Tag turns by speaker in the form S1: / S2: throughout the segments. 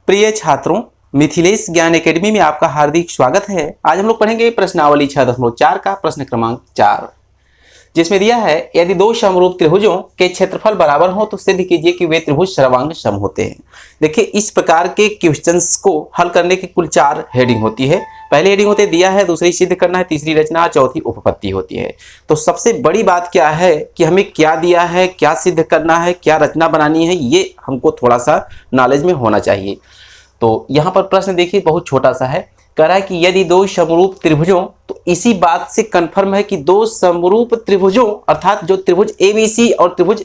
S1: प्रिय छात्रों, मिथिलेश ज्ञान एकेडमी में आपका हार्दिक स्वागत है। आज हम लोग पढ़ेंगे प्रश्नावली 6.4 का प्रश्न क्रमांक 4, जिसमें दिया है यदि दो समरूप त्रिभुजों के क्षेत्रफल बराबर हो तो सिद्ध कीजिए कि वे त्रिभुज सर्वांग सम होते हैं। देखिए, इस प्रकार के क्वेश्चंस को हल करने की कुल 4 हेडिंग होती है। पहली हेडिंग होती है दिया है, दूसरी सिद्ध करना है, तीसरी रचना, चौथी उपपत्ति होती है। तो सबसे बड़ी बात क्या है कि हमें क्या दिया है, क्या सिद्ध करना है, क्या रचना बनानी है, ये हमको थोड़ा सा नॉलेज में होना चाहिए। तो यहाँ पर प्रश्न देखिए बहुत छोटा सा है, कह रहा है कि यदि दो समरूप त्रिभुजों, तो इसी बात से कंफर्म है कि दो समरूप त्रिभुजों अर्थात जो त्रिभुज एबीसी और त्रिभुज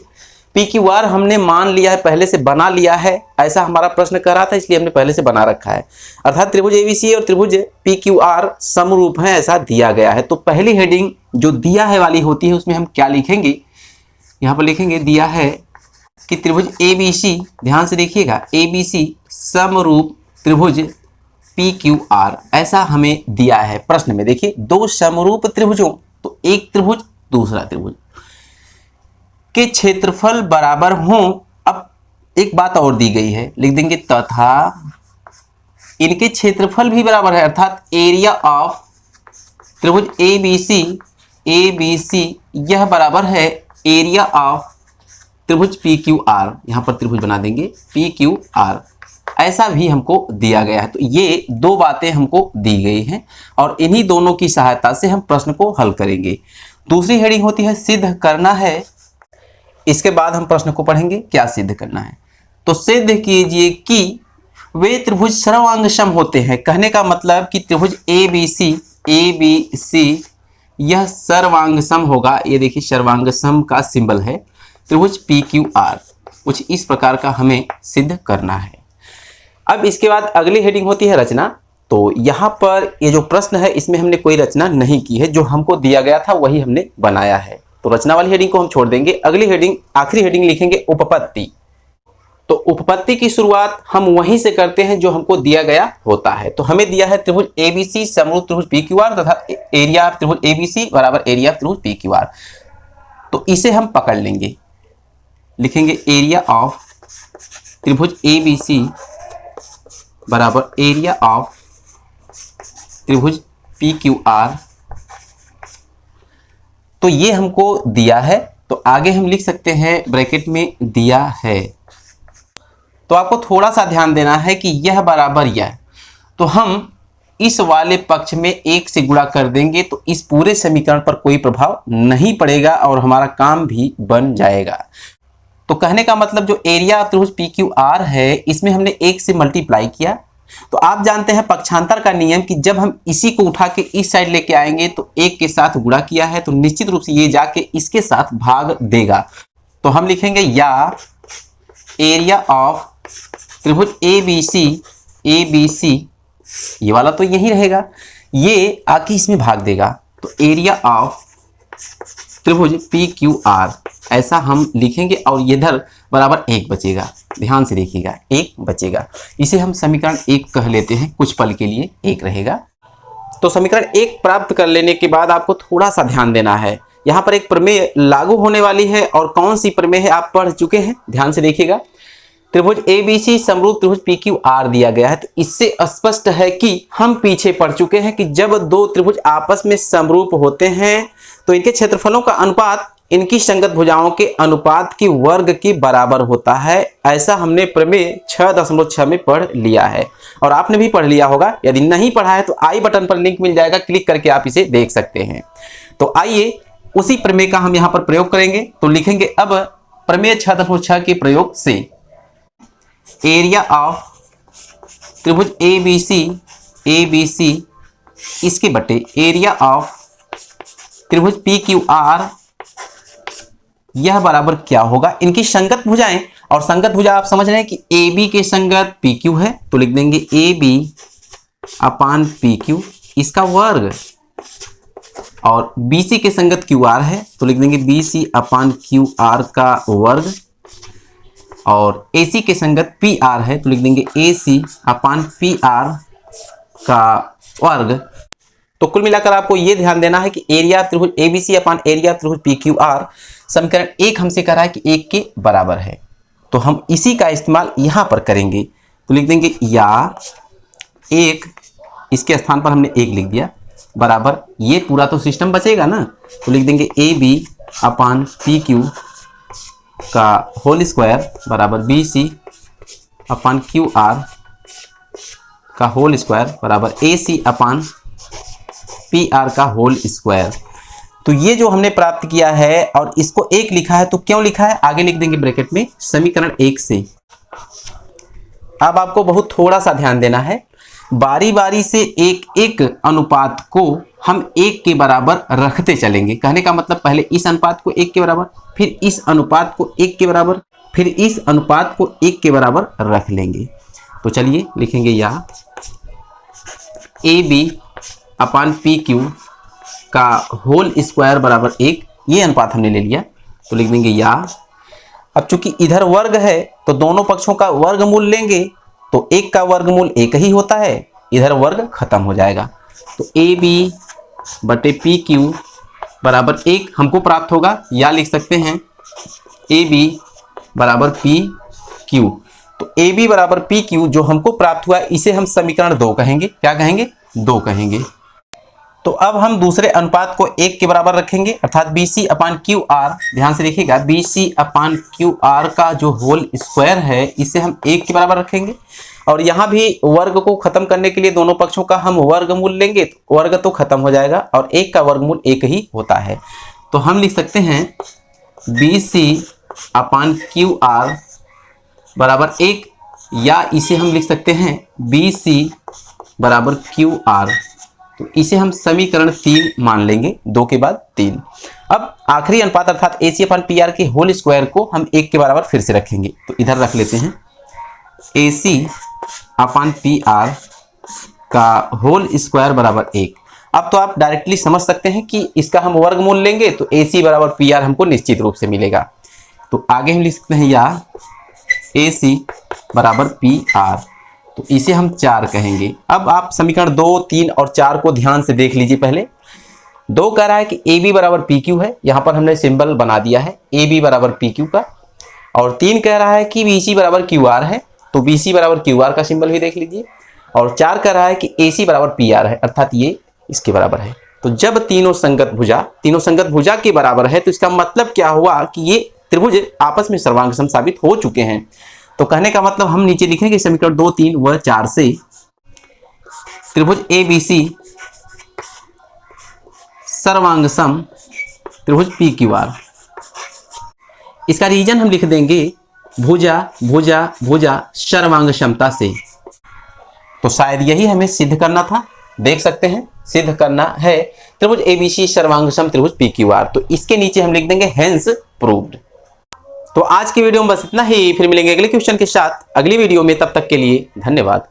S1: पीक्यूआर हमने मान लिया है, पहले से बना लिया है। ऐसा हमारा प्रश्न कर रहा था, इसलिए हमने पहले से बना रखा है। अर्थात त्रिभुज एबीसी और त्रिभुज पीक्यूआर समरूप हैं, ऐसा दिया गया है। तो पहली हेडिंग जो दिया है वाली होती है, उसमें हम क्या लिखेंगे, यहाँ पर लिखेंगे दिया है कि त्रिभुज एबीसी, ध्यान से देखिएगा, एबीसी समरूप त्रिभुज PQR, ऐसा हमें दिया है प्रश्न में। देखिए, दो समरूप त्रिभुजों, तो एक त्रिभुज दूसरा त्रिभुज के क्षेत्रफल बराबर हों। अब एक बात और दी गई है, लिख देंगे तथा इनके क्षेत्रफल भी बराबर है, अर्थात एरिया ऑफ त्रिभुज ABC यह बराबर है एरिया ऑफ त्रिभुज PQR। यहां पर त्रिभुज बना देंगे PQR, ऐसा भी हमको दिया गया है। तो ये दो बातें हमको दी गई हैं और इन्हीं दोनों की सहायता से हम प्रश्न को हल करेंगे। दूसरी हेडिंग होती है सिद्ध करना है। इसके बाद हम प्रश्न को पढ़ेंगे क्या सिद्ध करना है। तो सिद्ध कीजिए कि वे त्रिभुज सर्वांग सम होते हैं। कहने का मतलब कि त्रिभुज ABC यह सर्वांग सम होगा। ये देखिए सर्वांग सम का सिंबल है। त्रिभुज PQR कुछ इस प्रकार का हमें सिद्ध करना है। अब इसके बाद अगली हेडिंग होती है रचना। तो यहाँ पर ये जो प्रश्न है, इसमें हमने कोई रचना नहीं की है, जो हमको दिया गया था वही हमने बनाया है। तो रचना वाली हेडिंग को हम छोड़ देंगे। अगली हेडिंग, आखिरी हेडिंग लिखेंगे उपपत्ति। तो उपपत्ति की शुरुआत हम वहीं से करते हैं जो हमको दिया गया होता है। तो हमें दिया है त्रिभुज ABC समरूप त्रिभुज PQR तथा एरिया ऑफ त्रिभुज ABC बराबर एरिया ऑफ त्रिभुज PQR। तो इसे हम पकड़ लेंगे, लिखेंगे एरिया ऑफ त्रिभुज ABC बराबर एरिया ऑफ त्रिभुज PQR। तो ये हमको दिया है, तो आगे हम लिख सकते हैं ब्रैकेट में दिया है। तो आपको थोड़ा सा ध्यान देना है कि यह बराबर यह, तो हम इस वाले पक्ष में 1 से गुणा कर देंगे, तो इस पूरे समीकरण पर कोई प्रभाव नहीं पड़ेगा और हमारा काम भी बन जाएगा। तो कहने का मतलब जो एरिया त्रिभुज PQR है, इसमें हमने 1 से मल्टीप्लाई किया। तो आप जानते हैं पक्षांतर का नियम कि जब हम इसी को उठा के इस साइड लेके आएंगे तो 1 के साथ गुणा किया है, तो निश्चित रूप से ये जाके इसके साथ भाग देगा। तो हम लिखेंगे या एरिया ऑफ त्रिभुज ABC, ये वाला तो यही रहेगा, ये आके इसमें भाग देगा। तो एरिया ऑफ त्रिभुज PQR ऐसा हम लिखेंगे और इधर बराबर 1 बचेगा। ध्यान से देखिएगा, 1 बचेगा। इसे हम समीकरण 1 कह लेते हैं, कुछ पल के लिए 1 रहेगा। तो समीकरण 1 प्राप्त कर लेने के बाद आपको थोड़ा सा ध्यान देना है। यहाँ पर एक प्रमेय लागू होने वाली है, और कौन सी प्रमेय है आप पढ़ चुके हैं, ध्यान से देखिएगा। त्रिभुज ABC समरूप त्रिभुज PQR दिया गया है, तो इससे स्पष्ट है कि हम पीछे पढ़ चुके हैं कि जब दो त्रिभुज आपस में समरूप होते हैं तो इनके क्षेत्रफलों का अनुपात इनकी संगत भुजाओं के अनुपात की वर्ग के बराबर होता है। ऐसा हमने प्रमेय 6.6 में पढ़ लिया है, और आपने भी पढ़ लिया होगा। यदि नहीं पढ़ा है तो आई बटन पर लिंक मिल जाएगा, क्लिक करके आप इसे देख सकते हैं। तो आइए उसी प्रमेय का हम यहाँ पर प्रयोग करेंगे। तो लिखेंगे अब प्रमेय 6.6 के प्रयोग से एरिया ऑफ त्रिभुज ABC इसके बटे एरिया ऑफ त्रिभुज PQR यह बराबर क्या होगा, इनकी संगत भुजाएं। और संगत भुजा आप समझ रहे हैं कि AB के संगत PQ है, तो लिख देंगे AB अपान PQ इसका वर्ग, और BC के संगत QR है, तो लिख देंगे BC अपान QR का वर्ग, और AC के संगत PR है, तो लिख देंगे AC अपान PR का वर्ग। तो कुल मिलाकर आपको यह ध्यान देना है कि एरिया त्रिभुज ABC अपान एरिया त्रिभुज PQR समीकरण 1 हमसे कह रहा है कि 1 के बराबर है। तो हम इसी का इस्तेमाल यहां पर करेंगे। तो लिख देंगे या एक, इसके स्थान पर हमने एक लिख दिया, बराबर ये पूरा तो सिस्टम बचेगा ना, तो लिख देंगे A B upon P Q का होल स्क्वायर बराबर B C upon Q R का होल स्क्वायर बराबर A C upon P R का होल स्क्वायर। तो ये जो हमने प्राप्त किया है और इसको एक लिखा है, तो क्यों लिखा है आगे लिख देंगे ब्रैकेट में समीकरण एक से। अब आपको बहुत थोड़ा सा ध्यान देना है, बारी बारी से एक एक अनुपात को हम एक के बराबर रखते चलेंगे। कहने का मतलब पहले इस अनुपात को एक के बराबर, फिर इस अनुपात को एक के बराबर, फिर इस अनुपात को एक के बराबर रख लेंगे। तो चलिए लिखेंगे या A B upon P Q का होल स्क्वायर बराबर एक, ये अनुपात हमने ले लिया, तो लिख देंगे या। अब चूंकि इधर वर्ग है तो दोनों पक्षों का वर्गमूल लेंगे, तो एक का वर्गमूल एक ही होता है, इधर वर्ग खत्म हो जाएगा। तो ए बी बटे पी क्यू बराबर एक हमको प्राप्त होगा, या लिख सकते हैं ए बी बराबर पी क्यू। तो ए बी बराबर पी क्यू जो हमको प्राप्त हुआ इसे हम समीकरण 2 कहेंगे। क्या कहेंगे? 2 कहेंगे। तो अब हम दूसरे अनुपात को एक के बराबर रखेंगे, अर्थात B C upon Q R. ध्यान से देखिएगा, B C upon Q R का जो होल स्क्वायर है इसे हम एक के बराबर रखेंगे, और यहाँ भी वर्ग को खत्म करने के लिए दोनों पक्षों का हम वर्गमूल लेंगे, तो वर्ग तो खत्म हो जाएगा और एक का वर्गमूल एक ही होता है। तो हम लिख सकते हैं B C upon Q R बराबर एक, या इसे हम लिख सकते हैं बी सी बराबर क्यू आर। तो इसे हम समीकरण 3 मान लेंगे, 2 के बाद 3। अब आखिरी अनुपात अर्थात ए सी अपान पी आर के होल स्क्वायर को हम एक के बराबर फिर से रखेंगे, तो इधर रख लेते हैं ए सी अपान पी आर का होल स्क्वायर बराबर 1। अब तो आप डायरेक्टली समझ सकते हैं कि इसका हम वर्गमूल लेंगे तो ए सी बराबर पी आर हमको निश्चित रूप से मिलेगा। तो आगे हम लिख सकते हैं या ए सी बराबर पी आर, तो इसे हम 4 कहेंगे। अब आप समीकरण 2, 3 और 4 को ध्यान से देख लीजिए। पहले 2 कह रहा है कि ए बी बराबर पी क्यू है, यहाँ पर हमने सिंबल बना दिया है ए बी बराबर पी क्यू का, और 3 कह रहा है कि बी सी बराबर क्यू आर है, तो बी सी बराबर क्यू आर का सिंबल भी देख लीजिए, और 4 कह रहा है कि ए सी बराबर पी आर है, अर्थात ये इसके बराबर है। तो जब तीनों संगत भुजा के बराबर है तो इसका मतलब क्या हुआ कि ये त्रिभुज आपस में सर्वांग सम साबित हो चुके हैं। तो कहने का मतलब हम नीचे लिखेंगे समीकरण 2, 3 व 4 से त्रिभुज ए बी सी सर्वांग सम त्रिभुज पी क्यू आर। इसका रीजन हम लिख देंगे भुजा भुजा भुजा सर्वांग क्षमता से। तो शायद यही हमें सिद्ध करना था, देख सकते हैं सिद्ध करना है त्रिभुज एबीसी सर्वांग सम त्रिभुज पी क्यू आर। तो इसके नीचे हम लिख देंगे हेंस प्रूव्ड। तो आज की वीडियो में बस इतना ही, फिर मिलेंगे अगले क्वेश्चन के साथ अगली वीडियो में। तब तक के लिए धन्यवाद।